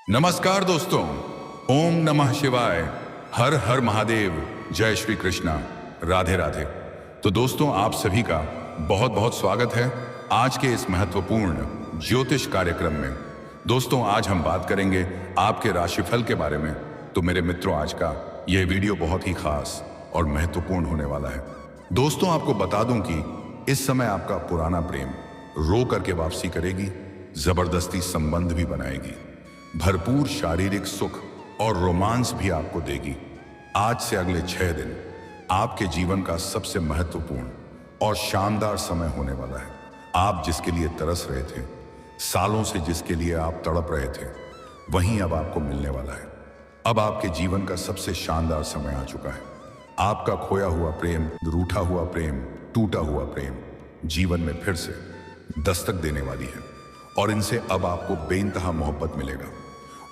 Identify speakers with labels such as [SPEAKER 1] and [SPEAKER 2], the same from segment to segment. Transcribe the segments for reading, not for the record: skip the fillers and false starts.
[SPEAKER 1] नमस्कार दोस्तों। ओम नमः शिवाय। हर हर महादेव। जय श्री कृष्णा। राधे राधे। तो दोस्तों, आप सभी का बहुत बहुत स्वागत है आज के इस महत्वपूर्ण ज्योतिष कार्यक्रम में। दोस्तों, आज हम बात करेंगे आपके राशिफल के बारे में। तो मेरे मित्रों, आज का यह वीडियो बहुत ही खास और महत्वपूर्ण होने वाला है। दोस्तों, आपको बता दूं कि इस समय आपका पुराना प्रेम रो करके वापसी करेगी, जबरदस्ती संबंध भी बनाएगी, भरपूर शारीरिक सुख और रोमांस भी आपको देगी। आज से अगले 6 दिन आपके जीवन का सबसे महत्वपूर्ण और शानदार समय होने वाला है। आप जिसके लिए तरस रहे थे, सालों से जिसके लिए आप तड़प रहे थे, वहीं अब आपको मिलने वाला है। अब आपके जीवन का सबसे शानदार समय आ चुका है। आपका खोया हुआ प्रेम, रूठा हुआ प्रेम, टूटा हुआ प्रेम जीवन में फिर से दस्तक देने वाली है और इनसे अब आपको बेइंतहा मोहब्बत मिलेगा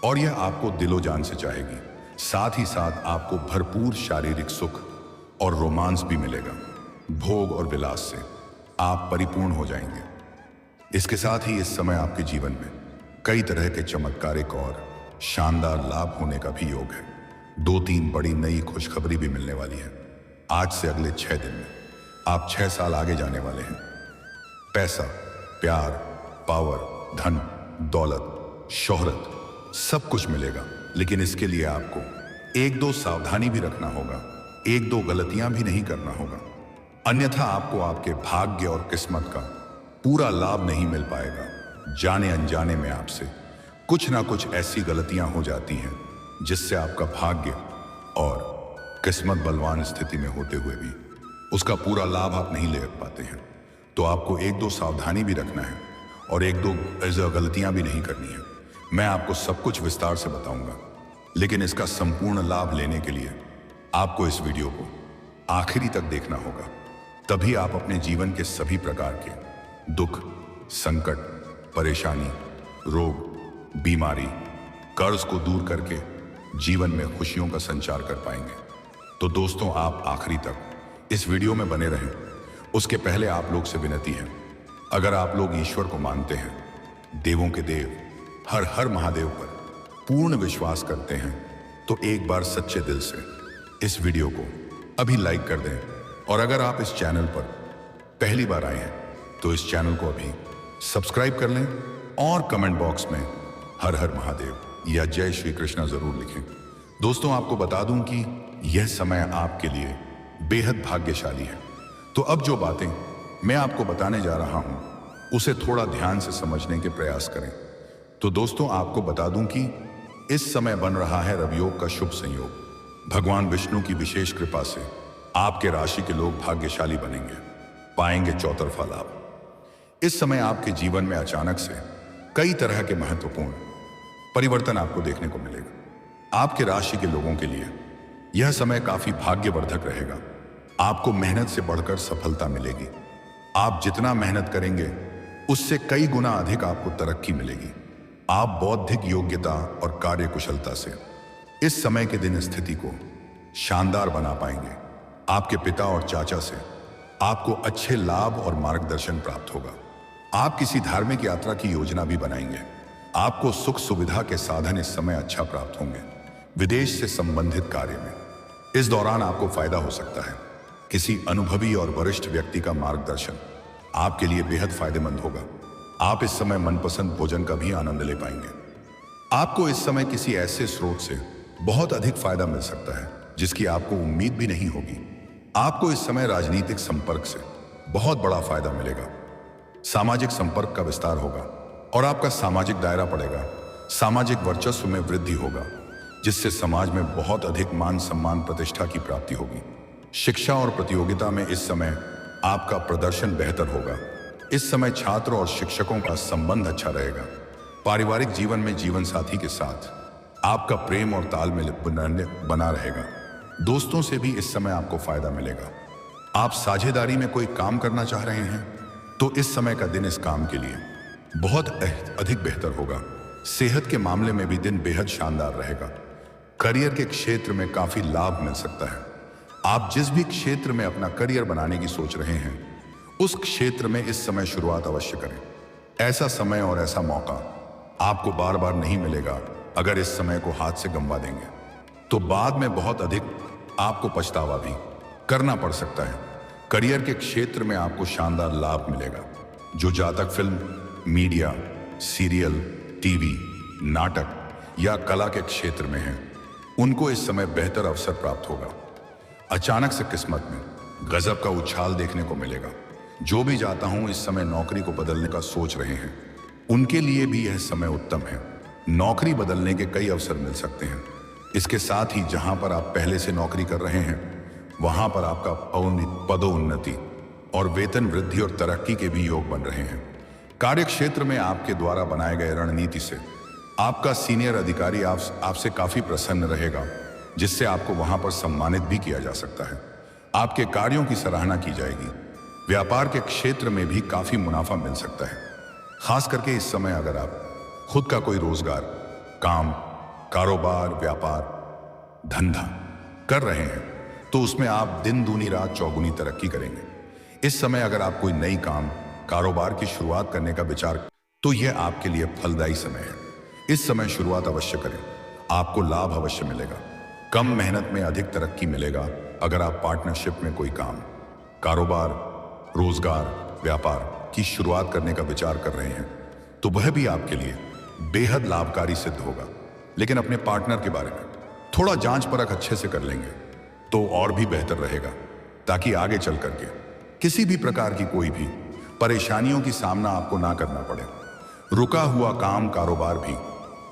[SPEAKER 1] और यह आपको दिलो जान से चाहेगी। साथ ही साथ आपको भरपूर शारीरिक सुख और रोमांस भी मिलेगा। भोग और विलास से आप परिपूर्ण हो जाएंगे। इसके साथ ही इस समय आपके जीवन में कई तरह के चमत्कारिक और शानदार लाभ होने का भी योग है। 2-3 बड़ी नई खुशखबरी भी मिलने वाली है। आज से अगले 6 दिन में आप 6 साल आगे जाने वाले हैं। पैसा, प्यार, पावर, धन, दौलत, शोहरत सब कुछ मिलेगा, लेकिन इसके लिए आपको 1-2 सावधानी भी रखना होगा, 1-2 गलतियां भी नहीं करना होगा, अन्यथा आपको आपके भाग्य और किस्मत का पूरा लाभ नहीं मिल पाएगा। जाने अनजाने में आपसे कुछ ना कुछ ऐसी गलतियां हो जाती हैं जिससे आपका भाग्य और किस्मत बलवान स्थिति में होते हुए भी उसका पूरा लाभ आप नहीं ले पाते हैं। तो आपको 1-2 सावधानी भी रखना है और 1-2 गलतियां भी नहीं करनी है। मैं आपको सब कुछ विस्तार से बताऊंगा, लेकिन इसका संपूर्ण लाभ लेने के लिए आपको इस वीडियो को आखिरी तक देखना होगा। तभी आप अपने जीवन के सभी प्रकार के दुख, संकट, परेशानी, रोग, बीमारी, कर्ज को दूर करके जीवन में खुशियों का संचार कर पाएंगे। तो दोस्तों, आप आखिरी तक इस वीडियो में बने रहें। उसके पहले आप लोग से विनती है, अगर आप लोग ईश्वर को मानते हैं, देवों के देव हर हर महादेव पर पूर्ण विश्वास करते हैं, तो एक बार सच्चे दिल से इस वीडियो को अभी लाइक कर दें। और अगर आप इस चैनल पर पहली बार आए हैं तो इस चैनल को अभी सब्सक्राइब कर लें और कमेंट बॉक्स में हर हर महादेव या जय श्री कृष्णा जरूर लिखें। दोस्तों, आपको बता दूं कि यह समय आपके लिए बेहद भाग्यशाली है। तो अब जो बातें मैं आपको बताने जा रहा हूं, उसे थोड़ा ध्यान से समझने के प्रयास करें। तो दोस्तों, आपको बता दूं कि इस समय बन रहा है रवियोग का शुभ संयोग। भगवान विष्णु की विशेष कृपा से आपके राशि के लोग भाग्यशाली बनेंगे, पाएंगे चौतरफा लाभ। इस समय आपके जीवन में अचानक से कई तरह के महत्वपूर्ण परिवर्तन आपको देखने को मिलेगा। आपके राशि के लोगों के लिए यह समय काफी भाग्यवर्धक रहेगा। आपको मेहनत से बढ़कर सफलता मिलेगी। आप जितना मेहनत करेंगे उससे कई गुना अधिक आपको तरक्की मिलेगी। आप बौद्धिक योग्यता और कार्य कुशलता से इस समय के दिन स्थिति को शानदार बना पाएंगे। आपके पिता और चाचा से आपको अच्छे लाभ और मार्गदर्शन प्राप्त होगा। आप किसी धार्मिक यात्रा की योजना भी बनाएंगे। आपको सुख सुविधा के साधन इस समय अच्छा प्राप्त होंगे। विदेश से संबंधित कार्य में इस दौरान आपको फायदा हो सकता है। किसी अनुभवी और वरिष्ठ व्यक्ति का मार्गदर्शन आपके लिए बेहद फायदेमंद होगा। आप इस समय मनपसंद भोजन का भी आनंद ले पाएंगे। आपको इस समय किसी ऐसे स्रोत से बहुत अधिक फायदा मिल सकता है जिसकी आपको उम्मीद भी नहीं होगी। आपको इस समय राजनीतिक संपर्क से बहुत बड़ा फायदा मिलेगा। सामाजिक संपर्क का विस्तार होगा और आपका सामाजिक दायरा बढ़ेगा। सामाजिक वर्चस्व में वृद्धि होगा, जिससे समाज में बहुत अधिक मान सम्मान प्रतिष्ठा की प्राप्ति होगी। शिक्षा और प्रतियोगिता में इस समय आपका प्रदर्शन बेहतर होगा। इस समय छात्र और शिक्षकों का संबंध अच्छा रहेगा। पारिवारिक जीवन में जीवन साथी के साथ आपका प्रेम और तालमेल बना रहेगा। दोस्तों से भी इस समय आपको फायदा मिलेगा। आप साझेदारी में कोई काम करना चाह रहे हैं तो इस समय का दिन इस काम के लिए बहुत अधिक बेहतर होगा। सेहत के मामले में भी दिन बेहद शानदार रहेगा। करियर के क्षेत्र में काफी लाभ मिल सकता है। आप जिस भी क्षेत्र में अपना करियर बनाने की सोच रहे हैं, उस क्षेत्र में इस समय शुरुआत अवश्य करें। ऐसा समय और ऐसा मौका आपको बार बार नहीं मिलेगा अगर इस समय को हाथ से गंवा देंगे तो बाद में बहुत अधिक आपको पछतावा भी करना पड़ सकता है। करियर के क्षेत्र में आपको शानदार लाभ मिलेगा। जो जातक फिल्म, मीडिया, सीरियल, टीवी, नाटक या कला के क्षेत्र में हैं, उनको इस समय बेहतर अवसर प्राप्त होगा। अचानक से किस्मत में गजब का उछाल देखने को मिलेगा। जो भी जाता हूं इस समय नौकरी को बदलने का सोच रहे हैं, उनके लिए भी यह समय उत्तम है। नौकरी बदलने के कई अवसर मिल सकते हैं। इसके साथ ही जहां पर आप पहले से नौकरी कर रहे हैं, वहां पर आपका पदोन्नति और वेतन वृद्धि और तरक्की के भी योग बन रहे हैं। कार्य क्षेत्र में आपके द्वारा बनाए गए रणनीति से आपका सीनियर अधिकारी आपसे काफी प्रसन्न रहेगा, जिससे आपको वहां पर सम्मानित भी किया जा सकता है। आपके कार्यों की सराहना की जाएगी। व्यापार के क्षेत्र में भी काफी मुनाफा मिल सकता है। खास करके इस समय अगर आप खुद का कोई रोजगार, काम, कारोबार, व्यापार, धंधा कर रहे हैं, तो उसमें आप दिन दूनी रात चौगुनी तरक्की करेंगे। इस समय अगर आप कोई नई काम, कारोबार की शुरुआत करने का विचार, तो यह आपके लिए फलदायी समय है। इस समय शुरुआत अवश्य करें, आपको लाभ अवश्य मिलेगा। कम मेहनत में अधिक तरक्की मिलेगा। अगर आप पार्टनरशिप में कोई काम, कारोबार, रोजगार, व्यापार की शुरुआत करने का विचार कर रहे हैं, तो वह भी आपके लिए बेहद लाभकारी सिद्ध होगा। लेकिन अपने पार्टनर के बारे में थोड़ा जांच परख अच्छे से कर लेंगे तो और भी बेहतर रहेगा, ताकि आगे चल करके किसी भी प्रकार की कोई भी परेशानियों की सामना आपको ना करना पड़े। रुका हुआ काम, कारोबार भी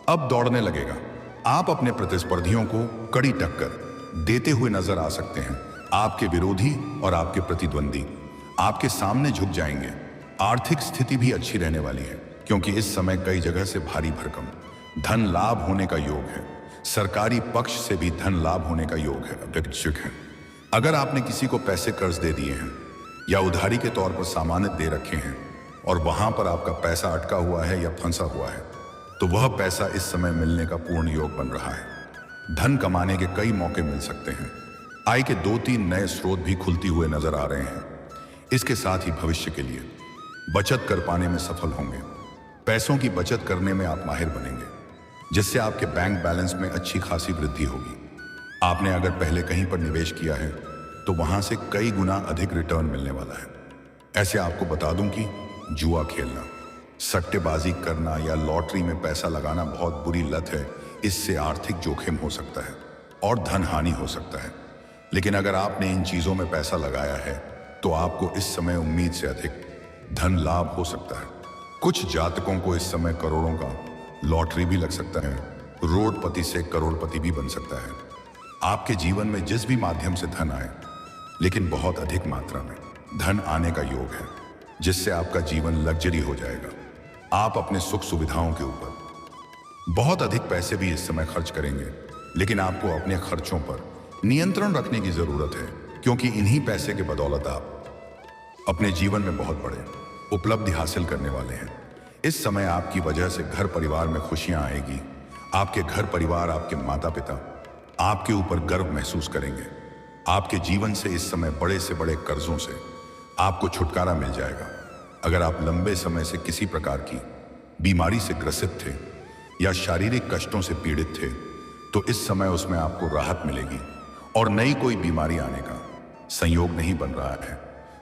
[SPEAKER 1] अब दौड़ने लगेगा। आप अपने प्रतिस्पर्धियों को कड़ी टक्कर देते हुए नजर आ सकते हैं। आपके विरोधी और आपके प्रतिद्वंदी आपके सामने झुक जाएंगे। आर्थिक स्थिति भी अच्छी रहने वाली है, क्योंकि इस समय कई जगह से भारी भरकम धन लाभ होने का योग है। सरकारी पक्ष से भी धन लाभ होने का योग है, अपेक्षित है। अगर आपने किसी को पैसे कर्ज दे दिए हैं या उधारी के तौर पर सामान्य दे रखे हैं और वहां पर आपका पैसा अटका हुआ है या फंसा हुआ है, तो वह पैसा इस समय मिलने का पूर्ण योग बन रहा है। धन कमाने के कई मौके मिल सकते हैं। आय के 2-3 नए स्रोत भी खुलती हुए नजर आ रहे हैं। इसके साथ ही भविष्य के लिए बचत कर पाने में सफल होंगे। पैसों की बचत करने में आप माहिर बनेंगे, जिससे आपके बैंक बैलेंस में अच्छी खासी वृद्धि होगी। आपने अगर पहले कहीं पर निवेश किया है, तो वहां से कई गुना अधिक रिटर्न मिलने वाला है। ऐसे आपको बता दूं कि जुआ खेलना, सट्टेबाजी करना या लॉटरी में पैसा लगाना बहुत बुरी लत है। इससे आर्थिक जोखिम हो सकता है और धन हानि हो सकता है। लेकिन अगर आपने इन चीजों में पैसा लगाया है, तो आपको इस समय उम्मीद से अधिक धन लाभ हो सकता है। कुछ जातकों को इस समय करोड़ों का लॉटरी भी लग सकता है। करोड़पति से करोड़पति भी बन सकता है। आपके जीवन में जिस भी माध्यम से धन आए, लेकिन बहुत अधिक मात्रा में धन आने का योग है, जिससे आपका जीवन लग्जरी हो जाएगा। आप अपने सुख सुविधाओं के ऊपर बहुत अधिक पैसे भी इस समय खर्च करेंगे, लेकिन आपको अपने खर्चों पर नियंत्रण रखने की जरूरत है, क्योंकि इन्हीं पैसे के बदौलत आप अपने जीवन में बहुत बड़े उपलब्धि हासिल करने वाले हैं। इस समय आपकी वजह से घर परिवार में खुशियां आएगी। आपके घर परिवार, आपके माता पिता आपके ऊपर गर्व महसूस करेंगे। आपके जीवन से इस समय बड़े से बड़े कर्जों से आपको छुटकारा मिल जाएगा। अगर आप लंबे समय से किसी प्रकार की बीमारी से ग्रसित थे या शारीरिक कष्टों से पीड़ित थे, तो इस समय उसमें आपको राहत मिलेगी और नई कोई बीमारी आने का संयोग नहीं बन रहा है,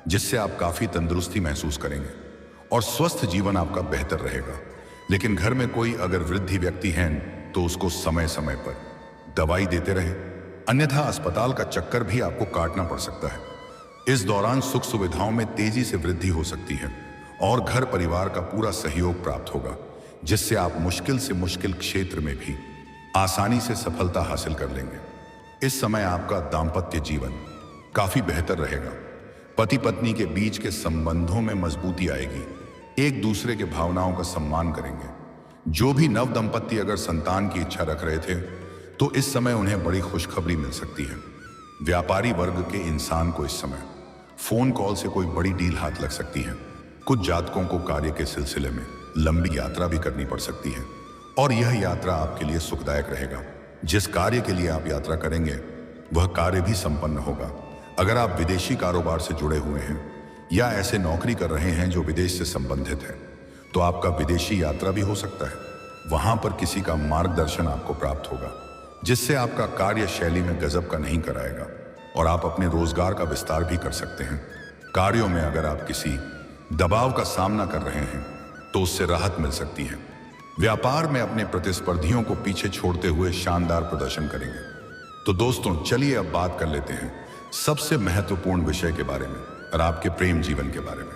[SPEAKER 1] जिससे आप काफी तंदुरुस्ती महसूस करेंगे और स्वस्थ जीवन आपका बेहतर रहेगा। लेकिन घर में कोई अगर वृद्ध व्यक्ति हैं, तो उसको समय समय पर दवाई देते रहे, अन्यथा अस्पताल का चक्कर भी आपको काटना पड़ सकता है। इस दौरान सुख सुविधाओं में तेजी से वृद्धि हो सकती है और घर परिवार का पूरा सहयोग प्राप्त होगा, जिससे आप मुश्किल से मुश्किल क्षेत्र में भी आसानी से सफलता हासिल कर लेंगे। इस समय आपका दाम्पत्य जीवन काफी बेहतर रहेगा। पति पत्नी के बीच के संबंधों में मजबूती आएगी। एक दूसरे के भावनाओं का सम्मान करेंगे। जो भी नव दंपत्ति अगर संतान की इच्छा रख रहे थे, तो इस समय उन्हें बड़ी खुशखबरी मिल सकती है। व्यापारी वर्ग के इंसान को इस समय फोन कॉल से कोई बड़ी डील हाथ लग सकती है। कुछ जातकों को कार्य के सिलसिले में लंबी यात्रा भी करनी पड़ सकती है और यह यात्रा आपके लिए सुखदायक रहेगा। जिस कार्य के लिए आप यात्रा करेंगे, वह कार्य भी संपन्न होगा। अगर आप विदेशी कारोबार से जुड़े हुए हैं या ऐसे नौकरी कर रहे हैं जो विदेश से संबंधित है, तो आपका विदेशी यात्रा भी हो सकता है। वहां पर किसी का मार्गदर्शन आपको प्राप्त होगा, जिससे आपका कार्य शैली में गजब का नहीं कराएगा और आप अपने रोजगार का विस्तार भी कर सकते हैं। कार्यों में अगर आप किसी दबाव का सामना कर रहे हैं तो उससे राहत मिल सकती है। व्यापार में अपने प्रतिस्पर्धियों को पीछे छोड़ते हुए शानदार प्रदर्शन करेंगे। तो दोस्तों चलिए अब बात कर लेते हैं सबसे महत्वपूर्ण विषय के बारे में और आपके प्रेम जीवन के बारे में।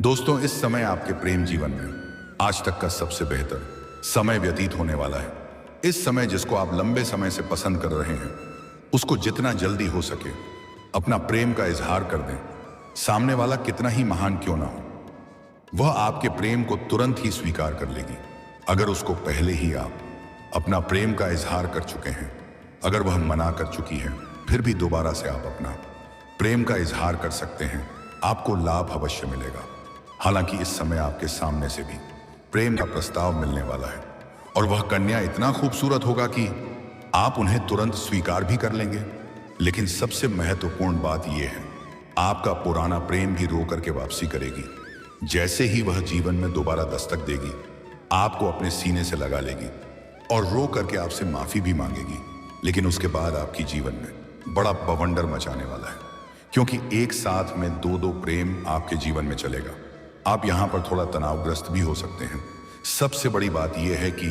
[SPEAKER 1] दोस्तों इस समय आपके प्रेम जीवन में आज तक का सबसे बेहतर समय व्यतीत होने वाला है। इस समय जिसको आप लंबे समय से पसंद कर रहे हैं उसको जितना जल्दी हो सके अपना प्रेम का इजहार कर दें। सामने वाला कितना ही महान क्यों ना हो, वह आपके प्रेम को तुरंत ही स्वीकार कर लेगी। अगर उसको पहले ही आप अपना प्रेम का इजहार कर चुके हैं, अगर वह मना कर चुकी है, फिर भी दोबारा से आप अपना प्रेम का इजहार कर सकते हैं। आपको लाभ अवश्य मिलेगा। हालांकि इस समय आपके सामने से भी प्रेम का प्रस्ताव मिलने वाला है और वह कन्या इतना खूबसूरत होगा कि आप उन्हें तुरंत स्वीकार भी कर लेंगे। लेकिन सबसे महत्वपूर्ण बात यह है, आपका पुराना प्रेम भी रो करके वापसी करेगी। जैसे ही वह जीवन में दोबारा दस्तक देगी, आपको अपने सीने से लगा लेगी और रो करके आपसे माफी भी मांगेगी। लेकिन उसके बाद आपकी जीवन में बड़ा बवंडर मचाने वाला है, क्योंकि एक साथ में दो प्रेम आपके जीवन में चलेगा। आप यहां पर थोड़ा तनावग्रस्त भी हो सकते हैं। सबसे बड़ी बात यह है कि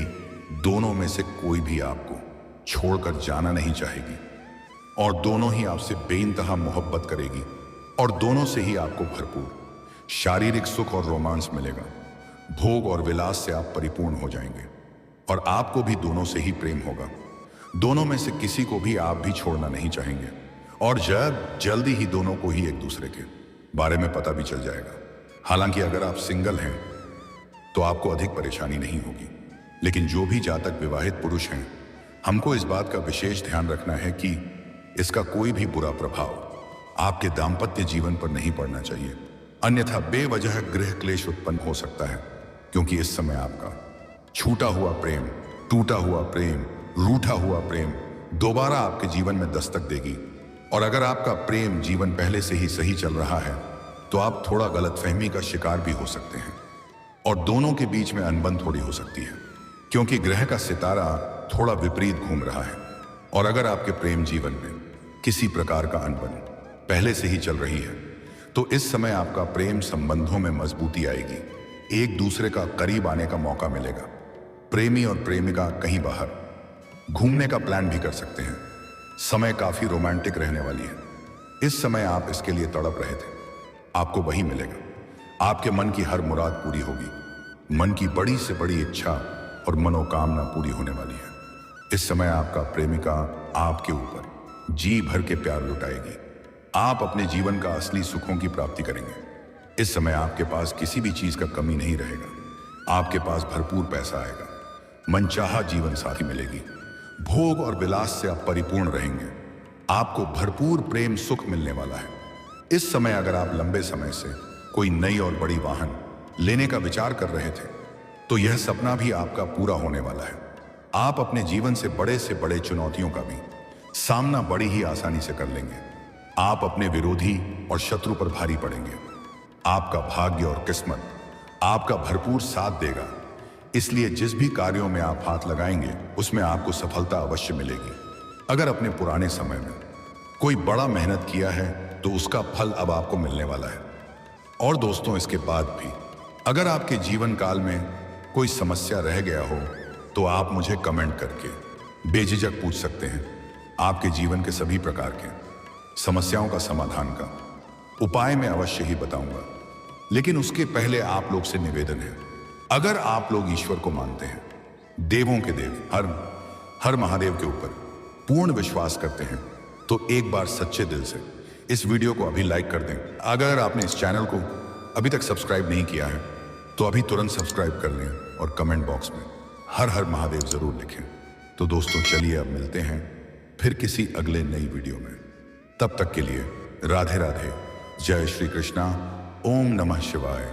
[SPEAKER 1] दोनों में से कोई भी आपको छोड़कर जाना नहीं चाहेगी और दोनों ही आपसे बेइंतहा मोहब्बत करेगी और दोनों से ही आपको भरपूर शारीरिक सुख और रोमांस मिलेगा। भोग और विलास से आप परिपूर्ण हो जाएंगे और आपको भी दोनों से ही प्रेम होगा। दोनों में से किसी को भी आप भी छोड़ना नहीं चाहेंगे और जल्दी ही दोनों को ही एक दूसरे के बारे में पता भी चल जाएगा। हालांकि अगर आप सिंगल हैं तो आपको अधिक परेशानी नहीं होगी, लेकिन जो भी जातक विवाहित पुरुष हैं, हमको इस बात का विशेष ध्यान रखना है कि इसका कोई भी बुरा प्रभाव आपके दाम्पत्य जीवन पर नहीं पड़ना चाहिए, अन्यथा बेवजह गृह क्लेश उत्पन्न हो सकता है। क्योंकि इस समय आपका छूटा हुआ प्रेम, टूटा हुआ प्रेम, रूठा हुआ प्रेम दोबारा आपके जीवन में दस्तक देगी। और अगर आपका प्रेम जीवन पहले से ही सही चल रहा है तो आप थोड़ा गलतफहमी का शिकार भी हो सकते हैं और दोनों के बीच में अनबन थोड़ी हो सकती है, क्योंकि ग्रह का सितारा थोड़ा विपरीत घूम रहा है। और अगर आपके प्रेम जीवन में किसी प्रकार का अनबन पहले से ही चल रही है तो इस समय आपका प्रेम संबंधों में मजबूती आएगी। एक दूसरे का करीब आने का मौका मिलेगा। प्रेमी और प्रेमिका कहीं बाहर घूमने का प्लान भी कर सकते हैं। समय काफी रोमांटिक रहने वाली है। इस समय आप इसके लिए तड़प रहे थे, आपको वही मिलेगा। आपके मन की हर मुराद पूरी होगी। मन की बड़ी से बड़ी इच्छा और मनोकामना पूरी होने वाली है। इस समय आपका प्रेमिका आपके ऊपर जी भर के प्यार लुटाएगी। आप अपने जीवन का असली सुखों की प्राप्ति करेंगे। इस समय आपके पास किसी भी चीज का कमी नहीं रहेगा। आपके पास भरपूर पैसा आएगा, मनचाहा जीवन साथी मिलेगी, भोग और विलास से आप परिपूर्ण रहेंगे। आपको भरपूर प्रेम सुख मिलने वाला है। इस समय अगर आप लंबे समय से कोई नई और बड़ी वाहन लेने का विचार कर रहे थे तो यह सपना भी आपका पूरा होने वाला है। आप अपने जीवन से बड़े चुनौतियों का भी सामना बड़ी ही आसानी से कर लेंगे। आप अपने विरोधी और शत्रु पर भारी पड़ेंगे। आपका भाग्य और किस्मत आपका भरपूर साथ देगा। इसलिए जिस भी कार्यों में आप हाथ लगाएंगे उसमें आपको सफलता अवश्य मिलेगी। अगर अपने पुराने समय में कोई बड़ा मेहनत किया है तो उसका फल अब आपको मिलने वाला है। और दोस्तों इसके बाद भी अगर आपके जीवन काल में कोई समस्या रह गया हो तो आप मुझे कमेंट करके बेझिझक पूछ सकते हैं। आपके जीवन के सभी प्रकार के समस्याओं का समाधान का उपाय मैं अवश्य ही बताऊंगा। लेकिन उसके पहले आप लोग से निवेदन है, अगर आप लोग ईश्वर को मानते हैं, देवों के देव हर महादेव के ऊपर पूर्ण विश्वास करते हैं, तो एक बार सच्चे दिल से इस वीडियो को अभी लाइक कर दें। अगर आपने इस चैनल को अभी तक सब्सक्राइब नहीं किया है तो अभी तुरंत सब्सक्राइब कर लें और कमेंट बॉक्स में हर महादेव जरूर लिखें। तो दोस्तों चलिए अब मिलते हैं फिर किसी अगले नई वीडियो में। तब तक के लिए राधे राधे, जय श्री कृष्णा, ओम नमः शिवाय।